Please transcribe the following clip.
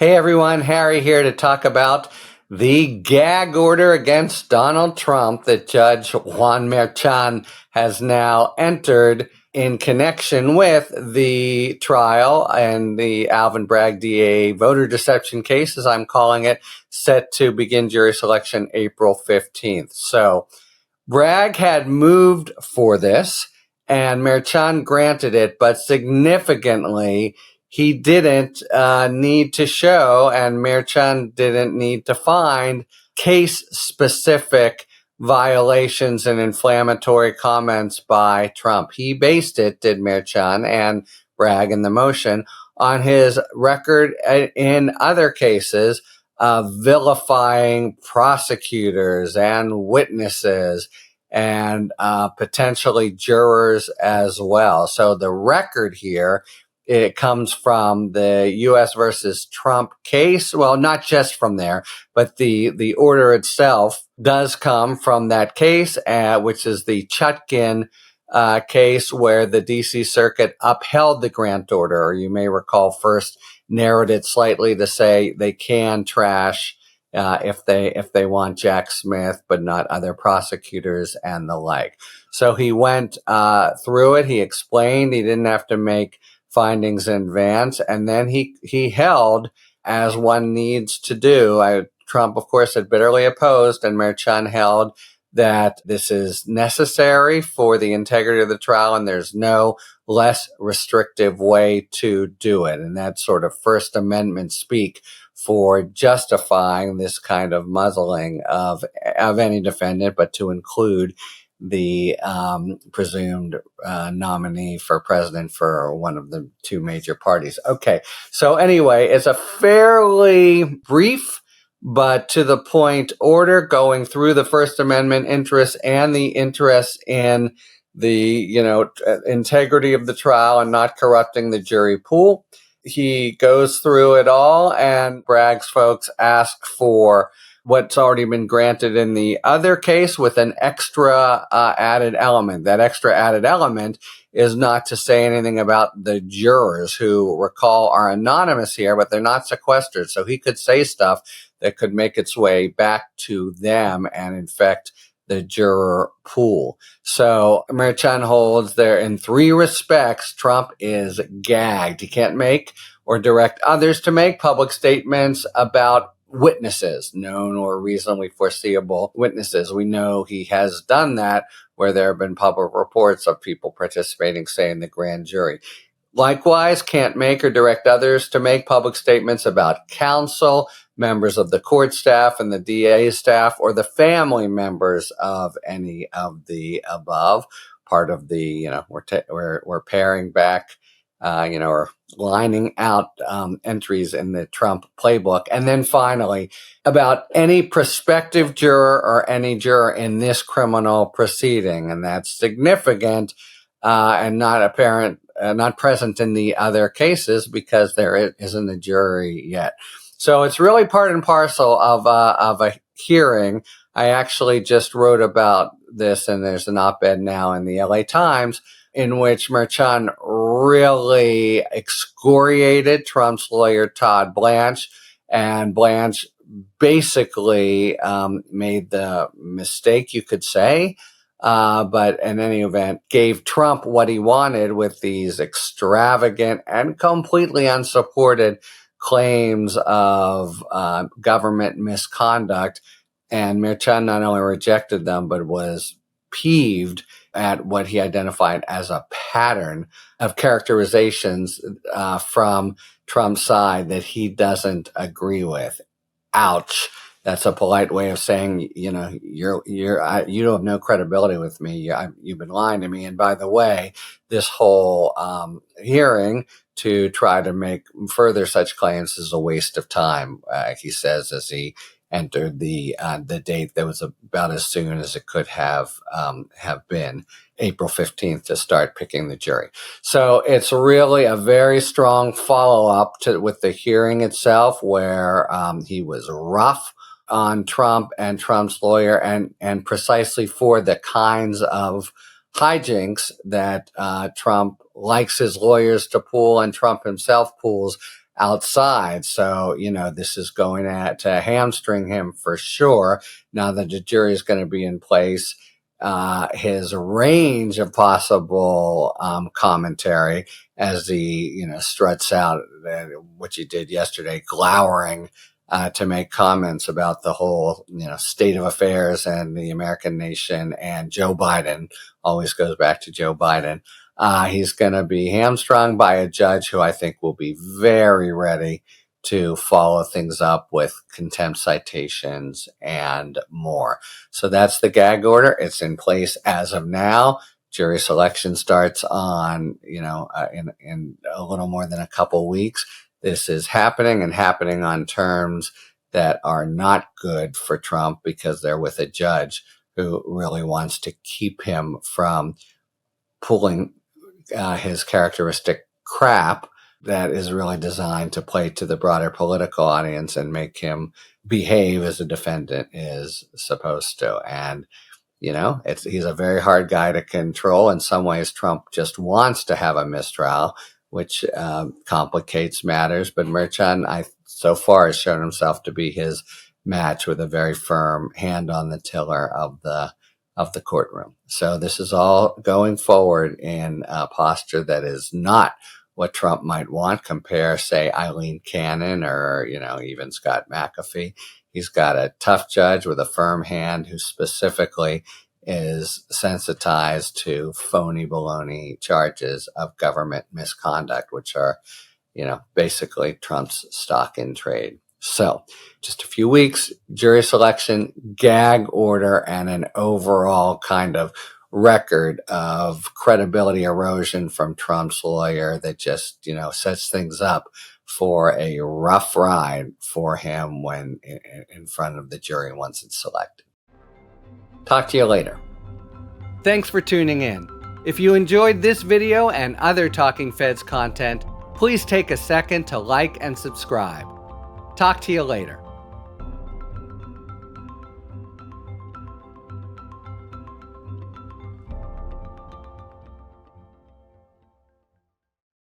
Hey everyone, Harry here to talk about the gag order against Donald Trump that Judge Juan Merchan has now entered in connection with the trial and the Alvin Bragg DA voter deception case, as I'm calling it, set to begin jury selection April 15th. So Bragg had moved for this, and Merchan granted it, but significantly, he didn't need to show, and Merchan didn't need to find case-specific violations and inflammatory comments by Trump. He based it, did Merchan and Bragg in the motion, on his record in other cases of vilifying prosecutors and witnesses and potentially jurors as well. So the record here, it comes from the U.S. versus Trump case. Well, not just from there, but the order itself does come from that case, which is the Chutkin case where the D.C. Circuit upheld the grant order. Or you may recall first narrowed it slightly to say they can trash if they want Jack Smith, but not other prosecutors and the like. So he went through it. He explained he didn't have to make findings in advance, and then he held, as one needs to do. Trump, of course, had bitterly opposed, and Merchan held that this is necessary for the integrity of the trial, and there's no less restrictive way to do it. And that's sort of First Amendment speak for justifying this kind of muzzling of any defendant, but to include the presumed nominee for president for one of the two major parties. Okay, so anyway, it's a fairly brief but to the point order going through the First Amendment interests and the interest in the, integrity of the trial and not corrupting the jury pool. He goes through it all, and Bragg's folks ask for what's already been granted in the other case with an extra added element. That extra added element is not to say anything about the jurors who, recall, are anonymous here, but they're not sequestered. So he could say stuff that could make its way back to them and infect the juror pool. So Merchan holds there in three respects, Trump is gagged. He can't make or direct others to make public statements about witnesses, known or reasonably foreseeable witnesses. We know he has done that where there have been public reports of people participating, say, in the grand jury. Likewise, can't make or direct others to make public statements about counsel, members of the court staff and the DA staff, or the family members of any of the above. Part of the, we're paring back, or lining out entries in the Trump playbook. And then finally, about any prospective juror or any juror in this criminal proceeding. And that's significant and not apparent, not present in the other cases because there isn't a jury yet. So it's really part and parcel of a hearing. I actually just wrote about this, and there's an op-ed now in the LA Times in which Merchan really excoriated Trump's lawyer, Todd Blanche, and Blanche basically made the mistake, you could say, but in any event, gave Trump what he wanted with these extravagant and completely unsupported claims of government misconduct. And Merchan not only rejected them, but was peeved at what he identified as a pattern of characterizations from Trump's side that he doesn't agree with. Ouch. That's a polite way of saying, you don't have no credibility with me. You've been lying to me. And by the way, this whole hearing to try to make further such claims is a waste of time, he says, as he entered the date that was about as soon as it could have been, April 15th, to start picking the jury. So it's really a very strong follow-up with the hearing itself, where he was rough on Trump and Trump's lawyer, and precisely for the kinds of hijinks that Trump likes his lawyers to pull and Trump himself pulls outside. So, this is going to hamstring him for sure. Now that the jury is going to be in place, his range of possible commentary as he, struts out what you did yesterday, glowering to make comments about the whole, state of affairs and the American nation, and Joe Biden always goes back to Joe Biden. He's going to be hamstrung by a judge who I think will be very ready to follow things up with contempt citations and more. So that's the gag order. It's in place as of now. Jury selection starts on, in a little more than a couple weeks. This is happening, and happening on terms that are not good for Trump, because they're with a judge who really wants to keep him from pulling his characteristic crap that is really designed to play to the broader political audience and make him behave as a defendant is supposed to. And, he's a very hard guy to control. In some ways, Trump just wants to have a mistrial, which complicates matters. But Merchan, so far, has shown himself to be his match, with a very firm hand on the tiller of the courtroom. So this is all going forward in a posture that is not what Trump might want. Compare, say, Eileen Cannon or, even Scott McAfee. He's got a tough judge with a firm hand who specifically is sensitized to phony baloney charges of government misconduct, which are, basically Trump's stock in trade. So just a few weeks, jury selection, gag order, and an overall kind of record of credibility erosion from Trump's lawyer that just, sets things up for a rough ride for him when in front of the jury once it's selected. Talk to you later. Thanks for tuning in. If you enjoyed this video and other Talking Feds content, please take a second to like and subscribe. Talk to you later.